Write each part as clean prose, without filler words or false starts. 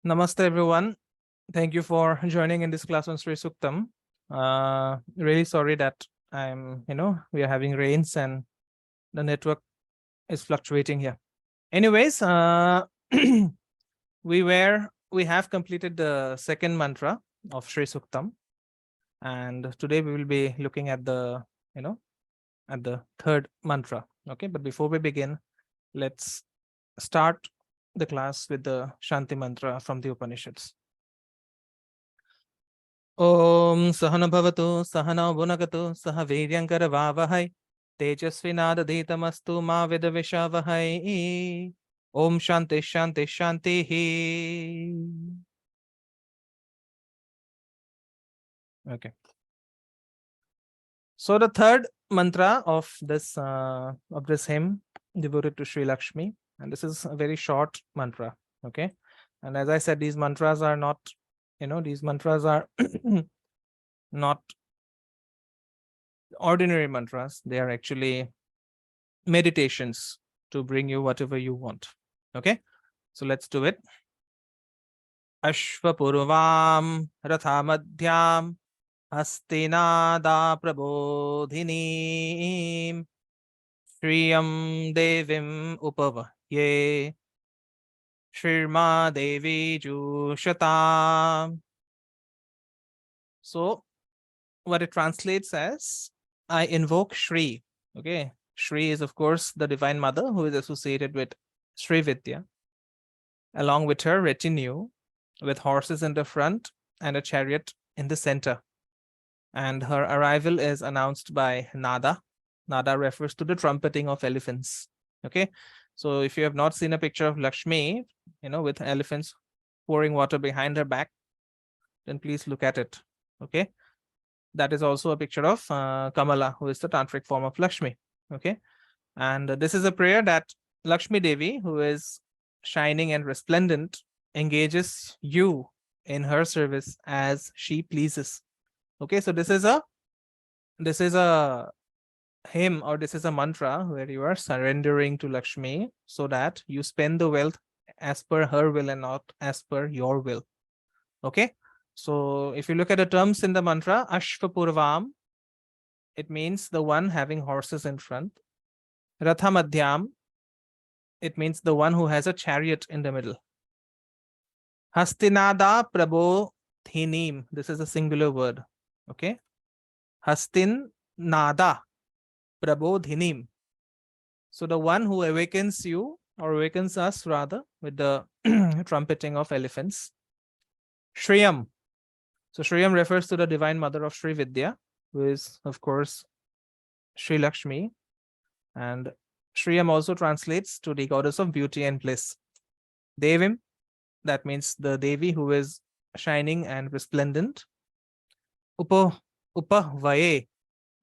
Namaste, everyone. Thank you for joining in this class on Shri Suktam. Really sorry that we are having rains and the network is fluctuating here. Anyways, we have completed the second mantra of Shri Suktam, and today we will be looking at the third mantra. Okay, but before we begin, let's start the class with the Shanti mantra from the Upanishads. Om Sahana Bhavatu Sahana Bhunagatu Saha Viryankara Vavahai Tejasvinadaditamastu Ma Vidavishavahai. Om Shanti Shanti Shanti. Okay. So the third mantra of this hymn devoted to Sri Lakshmi, and this is a very short mantra. Okay, and as I said, these mantras are not, these mantras are not ordinary mantras. They are actually meditations to bring you whatever you want. Okay, so let's do it. Ashvapurvam Rathamadhyam Hastinada Prabodhinim Shriyam Devim Upavahye Shirma Devi Jushatam. So what it translates as, I invoke Shri. Okay, Shri is of course the Divine Mother who is associated with Sri Vidya, along with her retinue with horses in the front and a chariot in the center. And her arrival is announced by Nada. Nada refers to the trumpeting of elephants. Okay, so if you have not seen a picture of Lakshmi, with elephants pouring water behind her back, then please look at it. Okay, that is also a picture of Kamala, who is the tantric form of Lakshmi. Okay, and this is a prayer that Lakshmi Devi, who is shining and resplendent, engages you in her service as she pleases. Okay, so this is a hymn, or this is a mantra where you are surrendering to Lakshmi so that you spend the wealth as per her will and not as per your will. Okay, so if you look at the terms in the mantra, Ashvapurvam, it means the one having horses in front. Rathamadhyam, it means the one who has a chariot in the middle. Hastinada Prabodhinim, this is a singular word. Okay, Hastin Nada Prabodhinim. So the one who awakens you, or awakens us rather, with the trumpeting of elephants. Shriyam. So Shriyam refers to the Divine Mother of Sri Vidya, who is of course Sri Lakshmi. And Shriyam also translates to the goddess of beauty and bliss. Devim, that means the Devi who is shining and resplendent. Upahvaye.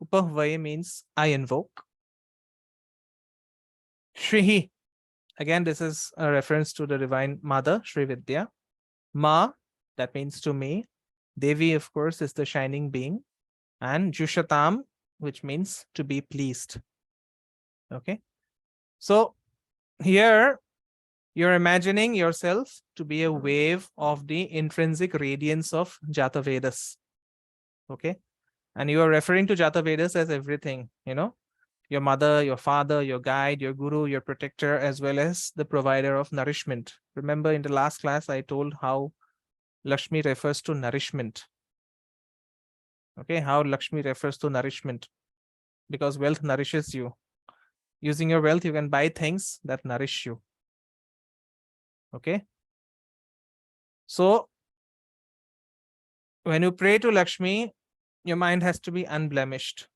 Upahvaye means I invoke. Shrihi, again this is a reference to the Divine Mother, Sri Vidya. Ma, that means to me. Devi, of course, is the shining being. And Jushatam, which means to be pleased. Okay, so here you're imagining yourself to be a wave of the intrinsic radiance of Jata Vedas. Okay, and you are referring to Jata Vedas as everything, your mother, your father, your guide, your guru, your protector, as well as the provider of nourishment. Remember in the last class, I told how Lakshmi refers to nourishment. Okay, how Lakshmi refers to nourishment, because wealth nourishes you. Using your wealth, you can buy things that nourish you. Okay, so when you pray to Lakshmi, your mind has to be unblemished.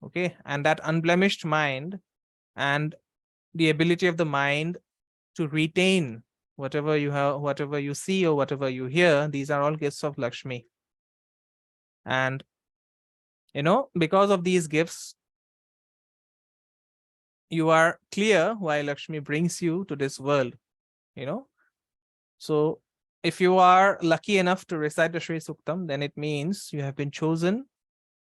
Okay, and that unblemished mind and the ability of the mind to retain whatever you have, whatever you see or whatever you hear, these are all gifts of Lakshmi. And because of these gifts, you are clear why Lakshmi brings you to this world. So if you are lucky enough to recite the Shri Suktam, then it means you have been chosen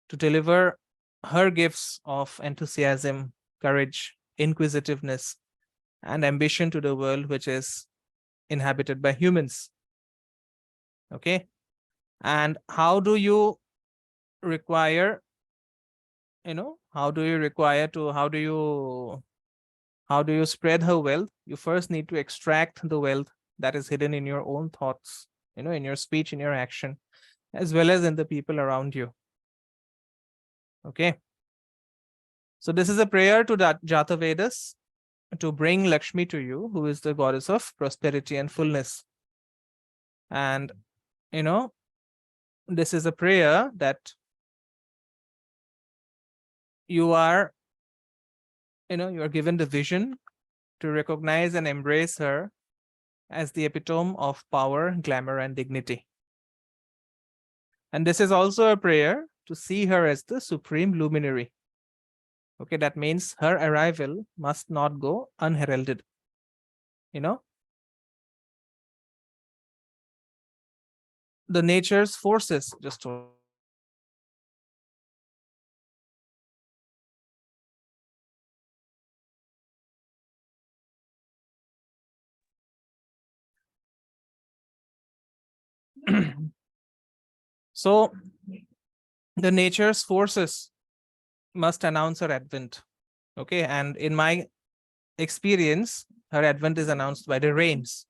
to deliver her gifts of enthusiasm, courage, inquisitiveness, and ambition to the world, which is inhabited by humans. Okay. And how do you require, how do you spread her wealth? You first need to extract the wealth that is hidden in your own thoughts, in your speech, in your action, as well as in the people around you. Okay. So this is a prayer to Jata Vedas to bring Lakshmi to you, who is the goddess of prosperity and fullness. And, this is a prayer that you are given the vision to recognize and embrace her as the epitome of power, glamour, and dignity. And this is also a prayer to see her as the supreme luminary. Okay, that means her arrival must not go unheralded. The nature's forces, just so the nature's forces must announce her advent. Okay, and in my experience, her advent is announced by the rains.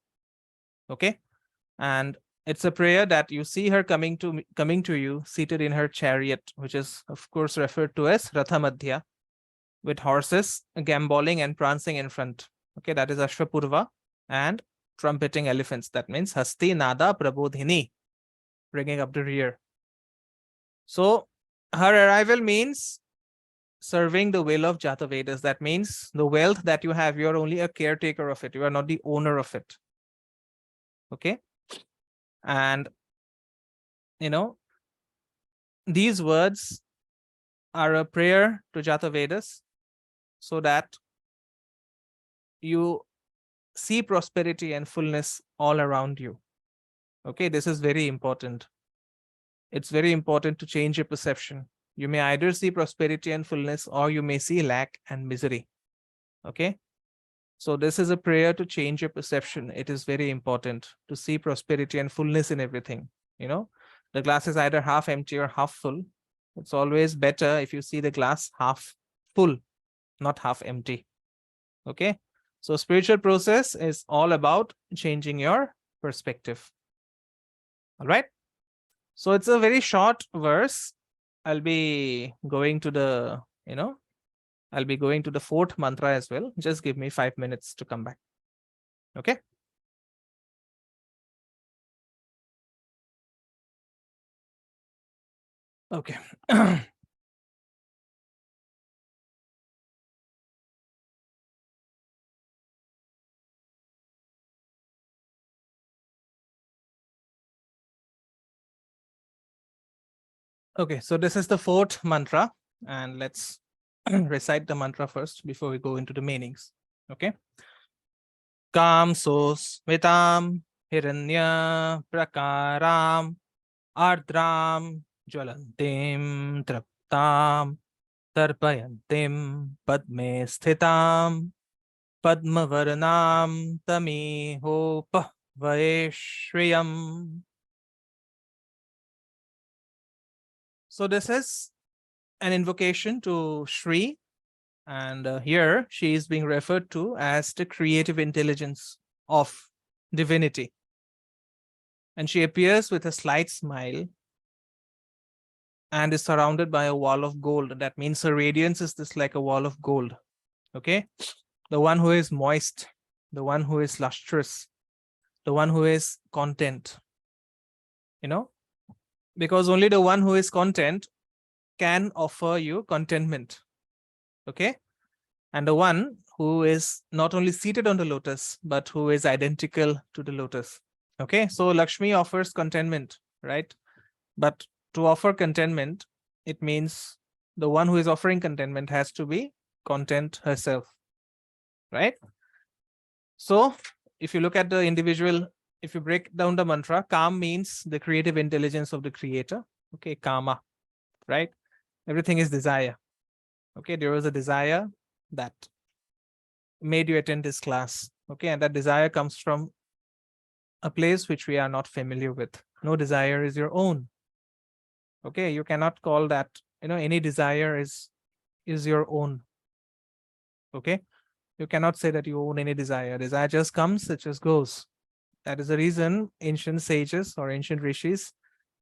Okay, and it's a prayer that you see her coming to you seated in her chariot, which is of course referred to as Ratha Madhya, with horses gamboling and prancing in front. Okay, that is Ashwapurva, and trumpeting elephants. That means Hasti Nada Prabodhini, bringing up the rear. So her arrival means serving the will of Jata Vedas. That means the wealth that you have, you're only a caretaker of it. You are not the owner of it. Okay. And, these words are a prayer to Jata Vedas so that you see prosperity and fullness all around you. Okay. This is very important. It's very important to change your perception. You may either see prosperity and fullness, or you may see lack and misery. Okay. So this is a prayer to change your perception. It is very important to see prosperity and fullness in everything. The glass is either half empty or half full. It's always better if you see the glass half full, not half empty. Okay. So spiritual process is all about changing your perspective. All right. So it's a very short verse. I'll be going to the, I'll be going to the fourth mantra as well. Just give me 5 minutes to come back. Okay. Okay. Okay, so this is the fourth mantra, and let's recite the mantra first before we go into the meanings. Okay. Kam sos vitam hiranya prakaram ardram jwalantim traptam tarpayantim padme sthitam padmavarnam tamihopah vaeshriyam. So this is an invocation to Shri, and here she is being referred to as the creative intelligence of divinity. And she appears with a slight smile and is surrounded by a wall of gold. That means her radiance is just like a wall of gold. Okay. The one who is moist, the one who is lustrous, the one who is content. Because only the one who is content can offer you contentment. Okay. And the one who is not only seated on the lotus, but who is identical to the lotus. Okay. So Lakshmi offers contentment, right? But to offer contentment, it means the one who is offering contentment has to be content herself, right? So if you look at the individual, if you break down the mantra, Kam means the creative intelligence of the creator. Okay, Kama, right? Everything is desire. Okay, there was a desire that made you attend this class. Okay, and that desire comes from a place which we are not familiar with. No desire is your own. Okay, you cannot call that, any desire is your own. Okay, you cannot say that you own any desire. Desire just comes, it just goes. That is the reason ancient sages or ancient rishis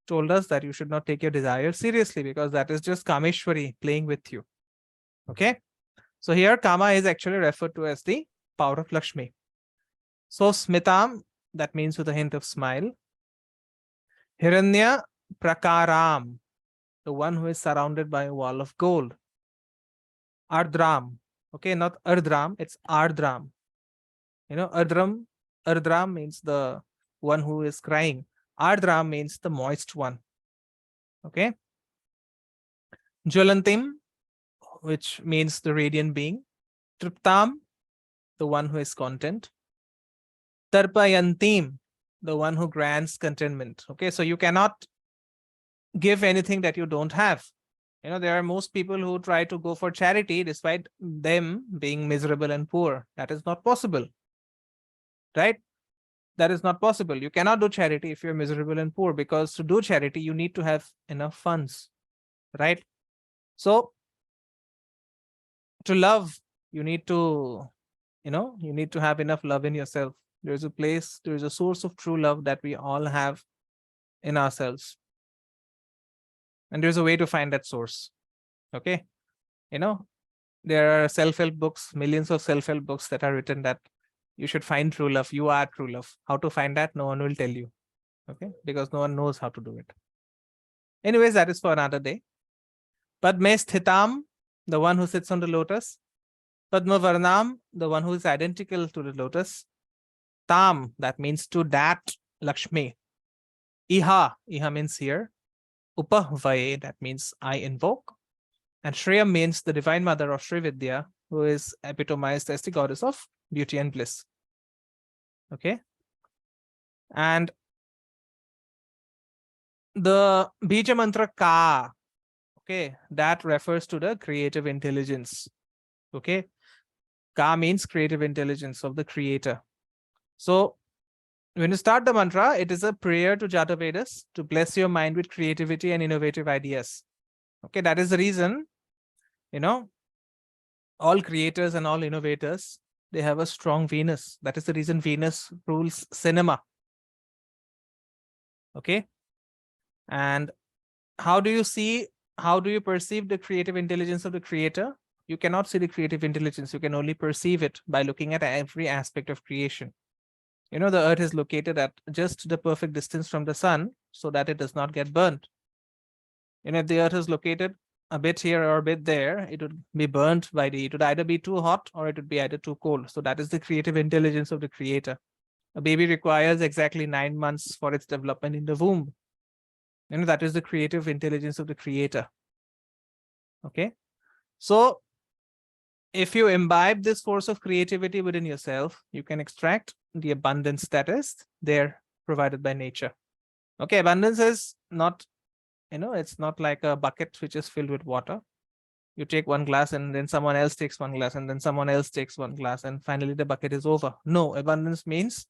told us that you should not take your desire seriously, because that is just Kameshwari playing with you. Okay, so here Kama is actually referred to as the power of Lakshmi. So Smitam, that means with a hint of smile. Hiranya Prakaram, the one who is surrounded by a wall of gold. Ardram, okay, not Ardram, it's Ardram. Ardram means the one who is crying. Ardram means the moist one. Okay. Jwalantim, which means the radiant being. Triptam, the one who is content. Tarpayantim, the one who grants contentment. Okay, so you cannot give anything that you don't have. There are most people who try to go for charity despite them being miserable and poor. That is not possible. Right? That is not possible. You cannot do charity if you're miserable and poor, because to do charity, you need to have enough funds. Right? So to love, you need to, you need to have enough love in yourself. There's a place, there's a source of true love that we all have in ourselves. And there's a way to find that source. Okay. There are self-help books, millions of self-help books that are written that you should find true love. You are true love. How to find that? No one will tell you. Okay. Because no one knows how to do it. Anyways, that is for another day. Padme Sthitam, the one who sits on the lotus. Padma Varnam, the one who is identical to the lotus. Tam, that means to that Lakshmi. Iha means here. Upahvaye, that means I invoke. And Shreya means the divine mother of Sri Vidya, who is epitomized as the goddess of beauty and bliss. Okay. And the Bija mantra Ka, okay, that refers to the creative intelligence. Okay. Ka means creative intelligence of the creator. So when you start the mantra, it is a prayer to Jatavedas to bless your mind with creativity and innovative ideas. Okay, that is the reason, all creators and all innovators, they have a strong Venus. That is the reason Venus rules cinema. Okay. And how do you perceive the creative intelligence of the creator? You cannot see the creative intelligence. You can only perceive it by looking at every aspect of creation. The earth is located at just the perfect distance from the sun so that it does not get burnt. If the earth is located a bit here or a bit there, it would be burnt it would either be too hot or it would be either too cold. So that is the creative intelligence of the creator. A baby requires exactly 9 months for its development in the womb. That is the creative intelligence of the creator. Okay. So if you imbibe this force of creativity within yourself, you can extract the abundance that is there provided by nature. Okay, abundance is not, it's not like a bucket which is filled with water. You take one glass and then someone else takes one glass and then someone else takes one glass and finally the bucket is over. No, abundance means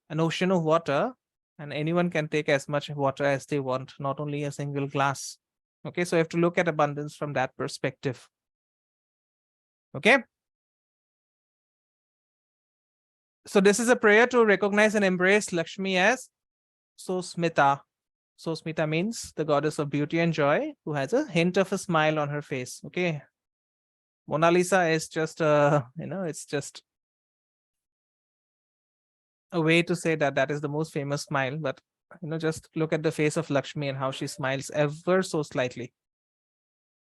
an ocean of water and anyone can take as much water as they want, not only a single glass. Okay, so you have to look at abundance from that perspective. Okay. So this is a prayer to recognize and embrace Lakshmi as Sosmita. Sosmita means the goddess of beauty and joy who has a hint of a smile on her face. Okay. Mona Lisa is just it's just a way to say that is the most famous smile. But, just look at the face of Lakshmi and how she smiles ever so slightly.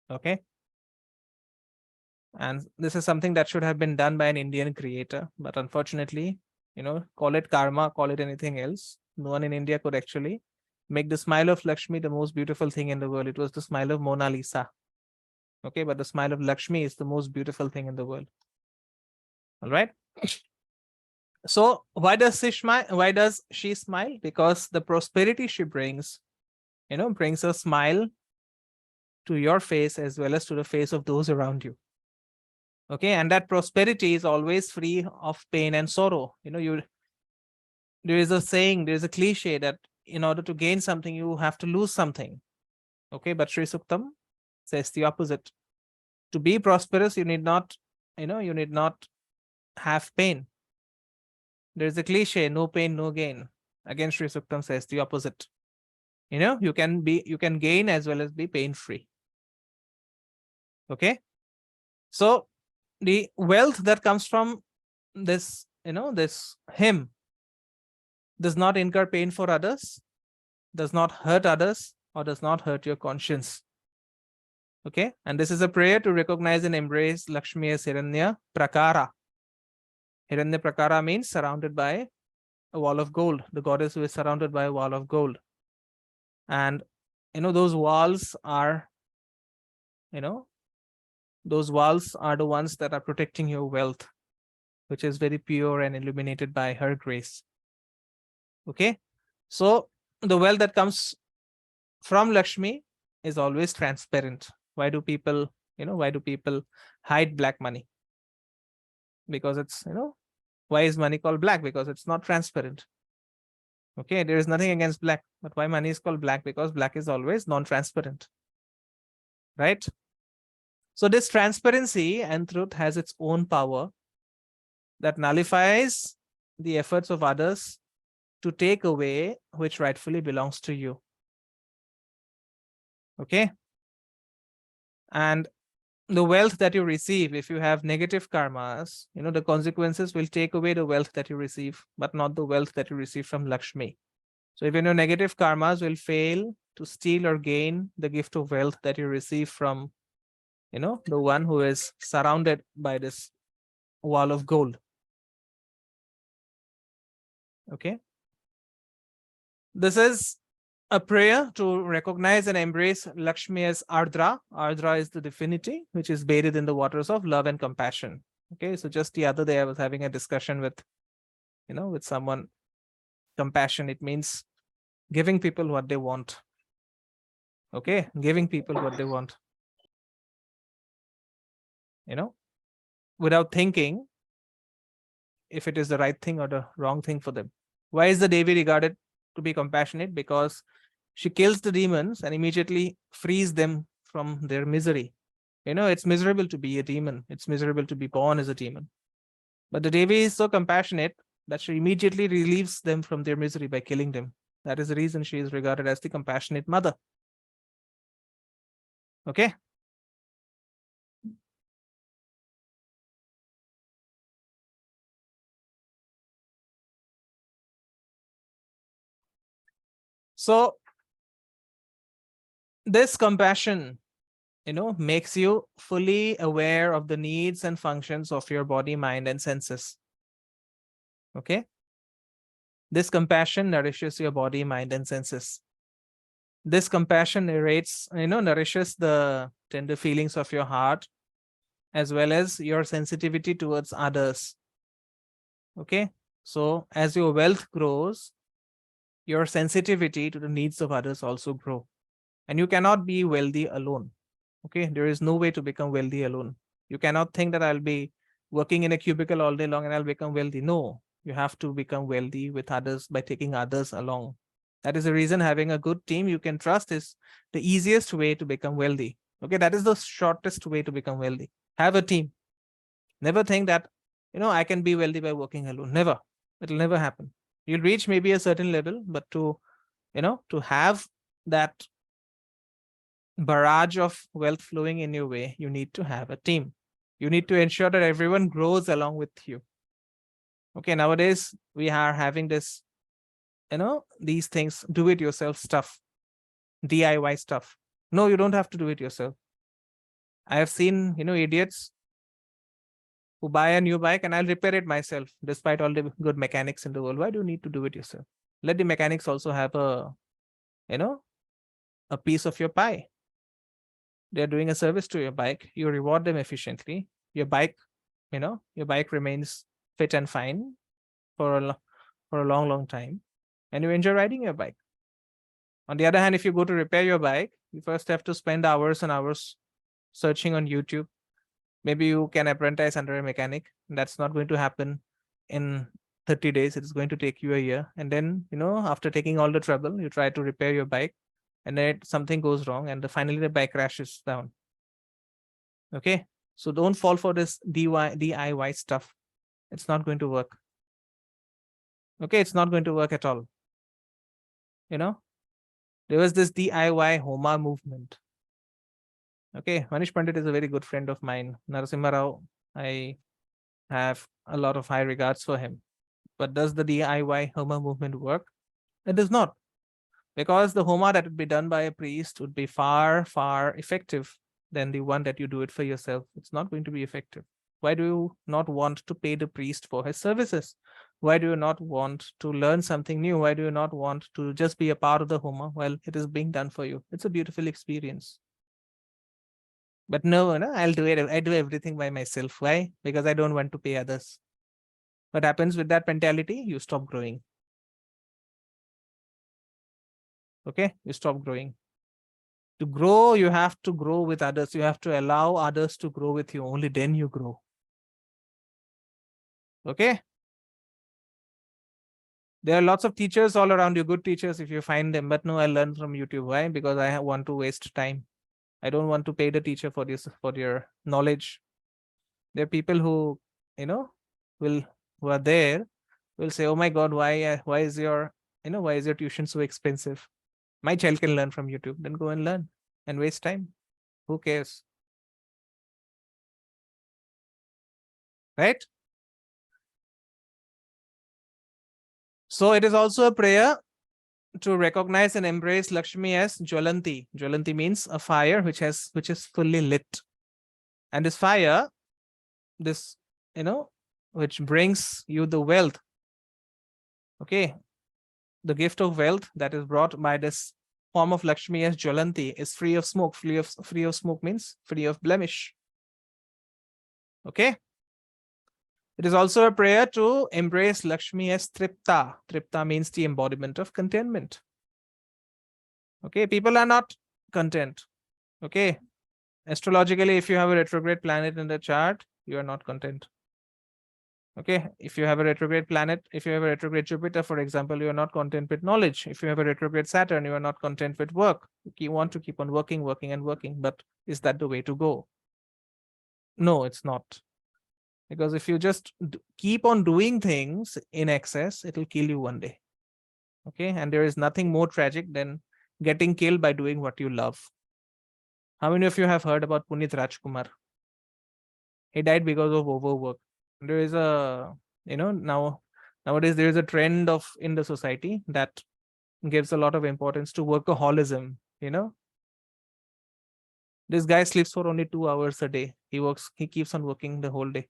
Okay. And this is something that should have been done by an Indian creator. But unfortunately, call it karma, call it anything else. No one in India could actually make the smile of Lakshmi the most beautiful thing in the world. It was the smile of Mona Lisa. Okay, but the smile of Lakshmi is the most beautiful thing in the world. All right. So why does she smile? Because the prosperity she brings, brings a smile to your face as well as to the face of those around you. Okay, and that prosperity is always free of pain and sorrow. There is a saying, there is a cliche that in order to gain something, you have to lose something. Okay, but Shri Suktam says the opposite. To be prosperous, you need not, you need not have pain. There is a cliche, no pain, no gain. Again, Shri Suktam says the opposite. You can gain as well as be pain-free. Okay. So the wealth that comes from this, this hymn does not incur pain for others, does not hurt others, or does not hurt your conscience. Okay. And this is a prayer to recognize and embrace Lakshmi as Hiranya Prakara. Hiranya Prakara means surrounded by a wall of gold, the goddess who is surrounded by a wall of gold. And, those walls are, those walls are the ones that are protecting your wealth, which is very pure and illuminated by her grace. Okay. So the wealth that comes from Lakshmi is always transparent. Why do people hide black money? Because it's, why is money called black? Because it's not transparent. Okay, there is nothing against black, but why money is called black? Because black is always non-transparent, right? So this transparency and truth has its own power that nullifies the efforts of others to take away which rightfully belongs to you. Okay. And the wealth that you receive, if you have negative karmas, the consequences will take away the wealth that you receive, but not the wealth that you receive from Lakshmi. So even your negative karmas will fail to steal or gain the gift of wealth that you receive from, the one who is surrounded by this wall of gold. Okay. This is a prayer to recognize and embrace Lakshmi as Ardra. Ardra is the divinity which is bathed in the waters of love and compassion. Okay, so just the other day I was having a discussion with, with someone. Compassion, it means giving people what they want. Okay, giving people what they want. Without thinking if it is the right thing or the wrong thing for them. Why is the Devi regarded to be compassionate? Because she kills the demons and immediately frees them from their misery. It's miserable to be a demon. It's miserable to be born as a demon. But the Devi is so compassionate that she immediately relieves them from their misery by killing them. That is the reason she is regarded as the compassionate mother. Okay. So this compassion, makes you fully aware of the needs and functions of your body, mind, and senses. Okay. This compassion nourishes your body, mind, and senses. This compassion nourishes the tender feelings of your heart, as well as your sensitivity towards others. Okay. So as your wealth grows, your sensitivity to the needs of others also grow. And you cannot be wealthy alone. Okay. There is no way to become wealthy alone. You cannot think that I'll be working in a cubicle all day long and I'll become wealthy. No, you have to become wealthy with others by taking others along. That is the reason having a good team you can trust is the easiest way to become wealthy. Okay, that is the shortest way to become wealthy. Have a team. Never think that, I can be wealthy by working alone. Never. It'll never happen. You'll reach maybe a certain level, but to have that barrage of wealth flowing in your way, you need to have a team. You need to ensure that everyone grows along with you. Okay, nowadays we are having this, these things, do it yourself stuff, DIY stuff. No, you don't have to do it yourself. I have seen, idiots who buy a new bike and I'll repair it myself, despite all the good mechanics in the world. Why do you need to do it yourself? Let the mechanics also have a piece of your pie. They're doing a service to your bike. You reward them efficiently. Your bike, your bike remains fit and fine for a long, long time. And you enjoy riding your bike. On the other hand, if you go to repair your bike, you first have to spend hours and hours searching on YouTube. Maybe you can apprentice under a mechanic. That's not going to happen in 30 days. It is going to take you a year. And then, after taking all the trouble, you try to repair your bike, and then something goes wrong, and finally the bike crashes down. Okay. So don't fall for this DIY stuff. It's not going to work. Okay. It's not going to work at all. There was this DIY Homa movement. Okay. Manish Pandit is a very good friend of mine. Narasimha Rao, I have a lot of high regards for him. But does the DIY Homa movement work? It does not. Because the Homa that would be done by a priest would be far, far effective than the one that you do it for yourself. It's not going to be effective. Why do you not want to pay the priest for his services? Why do you not want to learn something new? Why do you not want to just be a part of the Homa while it is being done for you? It's a beautiful experience. But no, I'll do it. I do everything by myself. Why? Because I don't want to pay others. What happens with that mentality? You stop growing. Okay, you stop growing. To grow, you have to grow with others. You have to allow others to grow with you. Only then you grow. Okay. There are lots of teachers all around you, good teachers if you find them. But no, I learn from YouTube. Why? Because I want to waste time. I don't want to pay the teacher for this, for your knowledge. There are people who, who are there, will say, "Oh my God, why is your tuition so expensive? My child can learn from YouTube." Then go and learn and waste time. Who cares? Right? So it is also a prayer to recognize and embrace Lakshmi as Jwalanti. Jwalanti means a fire which is fully lit. And this fire, this, which brings you the wealth. Okay. The gift of wealth that is brought by this form of Lakshmi as Jwalanti is free of smoke. Free of smoke means free of blemish. Okay. It is also a prayer to embrace Lakshmi as Tripta. Tripta means the embodiment of contentment. Okay, people are not content. Okay, astrologically, if you have a retrograde planet in the chart, you are not content. Okay, if you have a retrograde planet, if you have a retrograde Jupiter, for example, you are not content with knowledge. If you have a retrograde Saturn, you are not content with work. You want to keep on working, and working. But is that the way to go? No, it's not. Because if you just keep on doing things in excess, it will kill you one day. Okay. And there is nothing more tragic than getting killed by doing what you love. How many of you have heard about Punit Rajkumar? He died because of overwork. There is a, nowadays there is a trend in the society that gives a lot of importance to workaholism. This guy sleeps for only 2 hours a day. He keeps on working the whole day.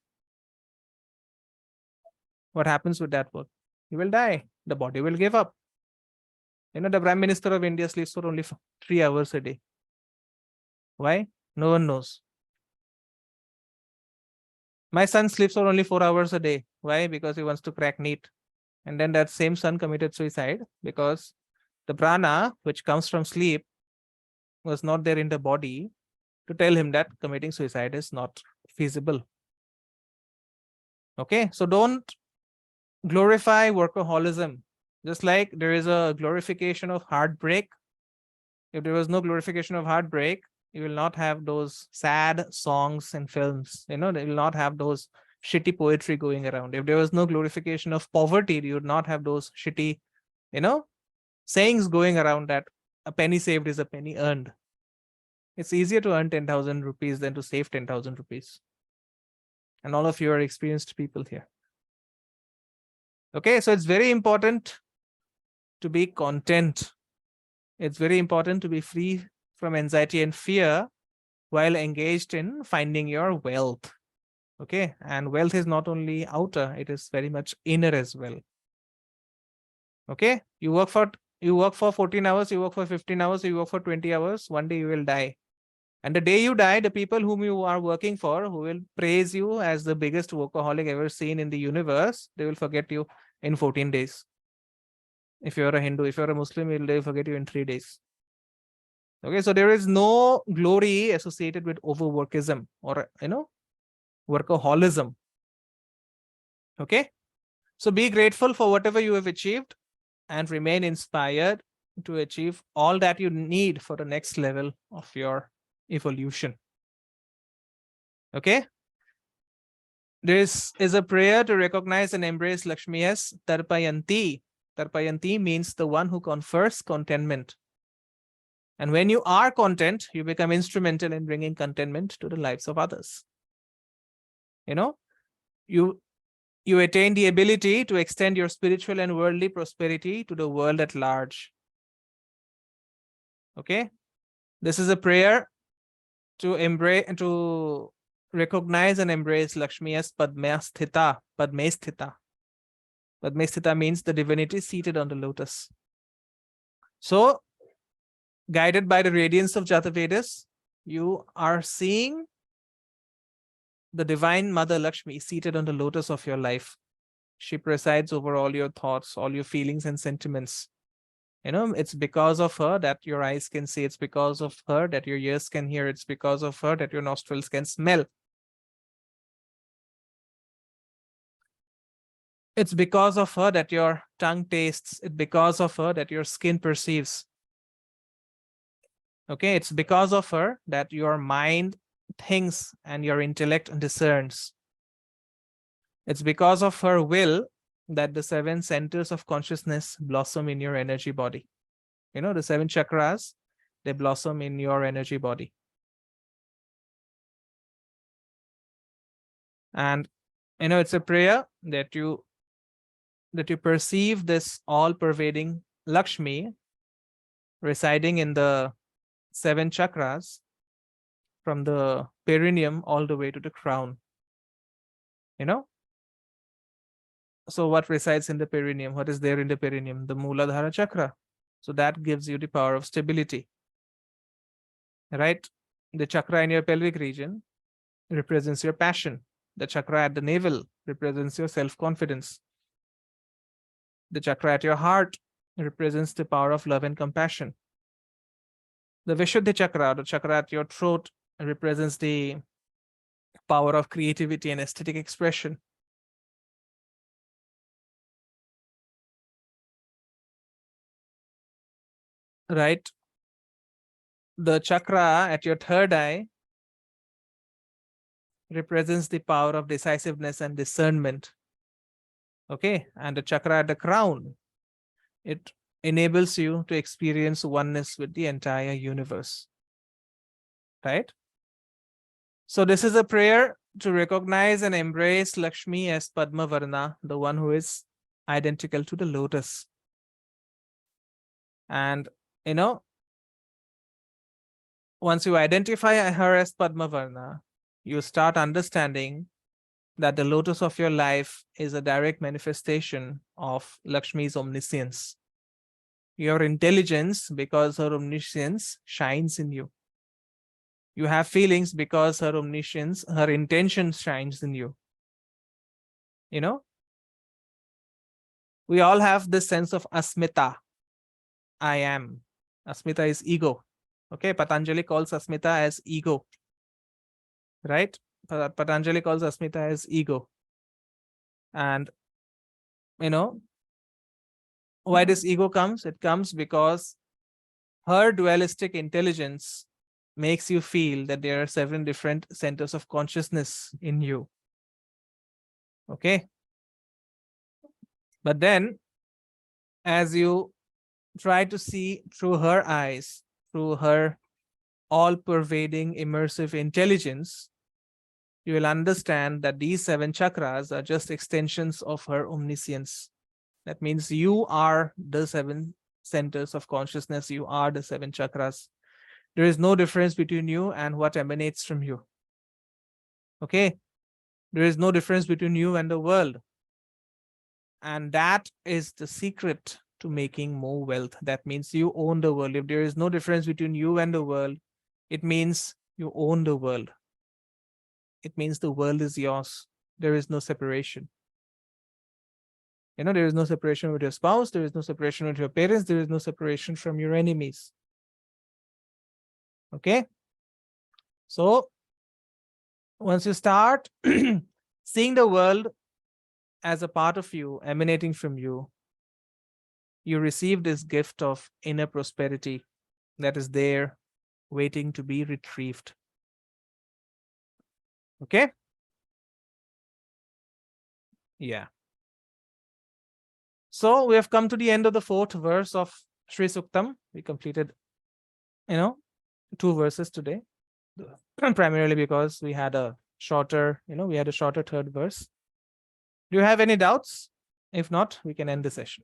What happens with that work? He will die. The body will give up. The Prime Minister of India sleeps for only 3 hours a day. Why? No one knows. My son sleeps for only 4 hours a day. Why? Because he wants to crack NEET. And then that same son committed suicide because the prana, which comes from sleep, was not there in the body to tell him that committing suicide is not feasible. Okay, so don't glorify workaholism. Just like there is a glorification of heartbreak. If there was no glorification of heartbreak, you will not have those sad songs and films. They will not have those shitty poetry going around. If there was no glorification of poverty, you would not have those shitty, sayings going around that a penny saved is a penny earned. It's easier to earn 10,000 rupees than to save 10,000 rupees. And all of you are experienced people here. Okay, so it's very important to be content. It's very important to be free from anxiety and fear while engaged in finding your wealth. Okay, and wealth is not only outer, it is very much inner as well. Okay, you work for 14 hours, you work for 15 hours, you work for 20 hours, one day you will die. And the day you die, the people whom you are working for, who will praise you as the biggest workaholic ever seen in the universe, they will forget you in 14 days. If you're a Hindu, if you're a Muslim, they'll forget you in 3 days. Okay, so there is no glory associated with overworkism or, workaholism. Okay, So be grateful for whatever you have achieved and remain inspired to achieve all that you need for the next level of your evolution. Okay? This is a prayer to recognize and embrace Lakshmi as Tarpayanti. Tarpayanti means the one who confers contentment. And when you are content, you become instrumental in bringing contentment to the lives of others. You know, you attain the ability to extend your spiritual and worldly prosperity to the world at large. Okay? This is a prayer to embrace, to recognize and embrace Lakshmi as Padmasthita. Padmasthita. Padmasthita means the divinity seated on the lotus. So, guided by the radiance of Jatavedas, you are seeing the divine Mother Lakshmi seated on the lotus of your life. She presides over all your thoughts, all your feelings and sentiments. You know, it's because of her that your eyes can see. It's because of her that your ears can hear. It's because of her that your nostrils can smell. It's because of her that your tongue tastes. It's because of her that your skin perceives. Okay, it's because of her that your mind thinks and your intellect discerns. It's because of her will that the 7 centers of consciousness blossom in your energy body. You know, the 7 chakras, they blossom in your energy body. And, you know, it's a prayer that you perceive this all-pervading Lakshmi residing in the 7 chakras from the perineum all the way to the crown. You know? So what resides in the perineum? What is there in the perineum? The Mooladhara chakra. So that gives you the power of stability. Right? The chakra in your pelvic region represents your passion. The chakra at the navel represents your self-confidence. The chakra at your heart represents the power of love and compassion. The Vishuddhi chakra, the chakra at your throat, represents the power of creativity and aesthetic expression. Right? The chakra at your third eye represents the power of decisiveness and discernment. Okay, and the chakra at the crown, it enables you to experience oneness with the entire universe. Right? So this is a prayer to recognize and embrace Lakshmi as Padma Varna, the one who is identical to the lotus. And, you know, once you identify her as Padma Varna, you start understanding that the lotus of your life is a direct manifestation of Lakshmi's omniscience. Your intelligence, because her omniscience shines in you. You have feelings because her omniscience, her intention shines in you. You know, we all have this sense of asmita. I am. Asmita is ego. Okay, Patanjali calls asmita as ego. Right? Patanjali calls asmita as ego. And, you know, why this ego comes? It comes because her dualistic intelligence makes you feel that there are 7 different centers of consciousness in you. Okay. But then, as you try to see through her eyes, through her all-pervading immersive intelligence, you will understand that these 7 chakras are just extensions of her omniscience. That means you are the 7 centers of consciousness. You are the 7 chakras. There is no difference between you and what emanates from you. Okay? There is no difference between you and the world. And that is the secret to making more wealth. That means you own the world. If there is no difference between you and the world, it means you own the world. It means the world is yours. There is no separation. You know, there is no separation with your spouse. There is no separation with your parents. There is no separation from your enemies. Okay? So, once you start seeing the world as a part of you, emanating from you, you receive this gift of inner prosperity that is there waiting to be retrieved. Okay? Yeah. So we have come to the end of the 4th verse of Shri Suktam. We completed, 2 verses today, primarily because we had a shorter, we had a shorter 3rd verse. Do you have any doubts? If not, we can end the session.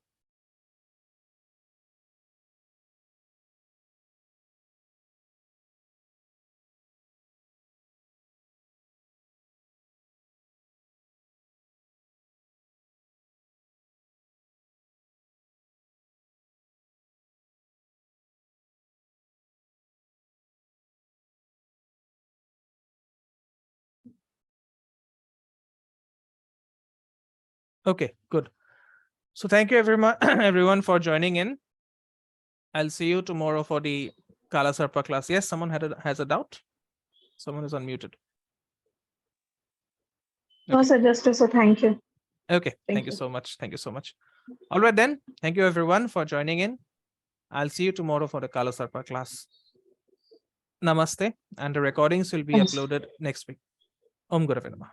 Okay, good. So thank you everyone for joining in. I'll see you tomorrow for the Kala Sarpa class. Yes, someone has a doubt? Someone is unmuted. No, sir, just so thank you. Okay, thank you so much. Thank you so much. All right then. Thank you everyone for joining in. I'll see you tomorrow for the Kala Sarpa class. Namaste. And the recordings will be uploaded next week. Om Gurave Namaha.